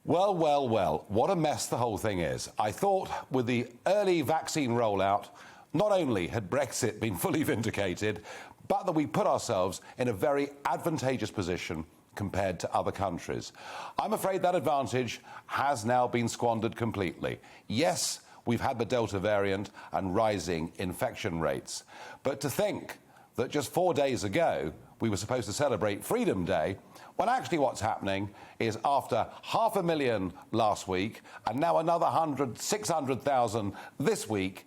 Well, well, well, what a mess the whole thing is. I thought with the early vaccine rollout, not only had Brexit been fully vindicated, but that we put ourselves in a very advantageous position compared to other countries. I'm afraid that advantage has now been squandered completely. Yes, we've had the Delta variant and rising infection rates, but to think that just 4 days ago we were supposed to celebrate Freedom Day, when actually what's happening is after 500,000 last week and now another 600,000 this week,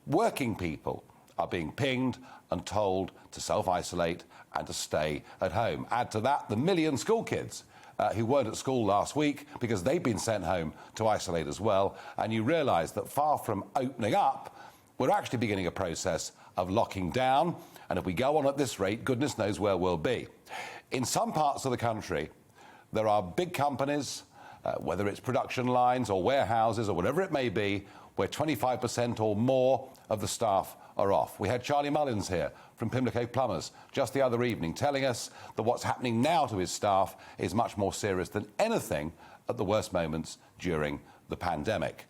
working people, are being pinged and told to self-isolate and to stay at home. Add to that the million school kids who weren't at school last week because they've been sent home to isolate as well, and you realise that far from opening up, we're actually beginning a process of locking down, and if we go on at this rate, goodness knows where we'll be. In some parts of the country, there are big companies, whether it's production lines or warehouses or whatever it may be, where 25% or more of the staff are off. We had Charlie Mullins here from Pimlico Plumbers just the other evening telling us that what's happening now to his staff is much more serious than anything at the worst moments during the pandemic.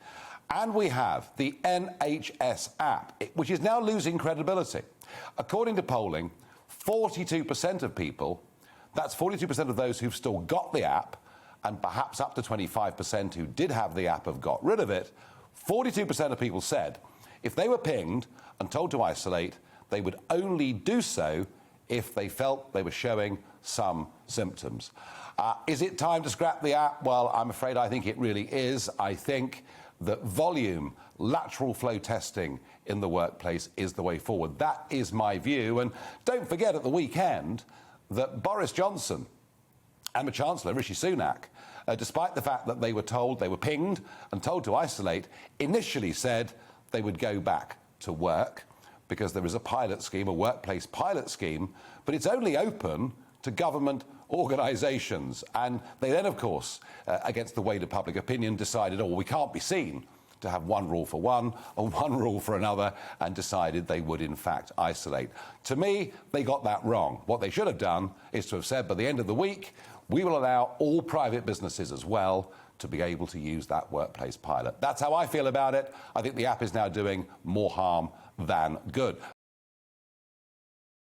And we have the NHS app, which is now losing credibility. According to polling, 42% of people, that's 42% of those who've still got the app, and perhaps up to 25% who did have the app have got rid of it, 42% of people said if they were pinged and told to isolate, they would only do so if they felt they were showing some symptoms. Is it time to scrap the app? Well, I'm afraid I think it really is. I think that volume, lateral flow testing in the workplace is the way forward. That is my view. And don't forget at the weekend that Boris Johnson and the Chancellor, Rishi Sunak, despite the fact that they were pinged and told to isolate, initially said they would go back to work because there is a pilot scheme, a workplace pilot scheme, but it's only open to government organisations. And they then, of course, against the weight of public opinion, decided, we can't be seen to have one rule for one or one rule for another, and decided they would, in fact, isolate. To me, they got that wrong. What they should have done is to have said, by the end of the week, we will allow all private businesses as well to be able to use that workplace pilot. That's how I feel about it. I think the app is now doing more harm than good.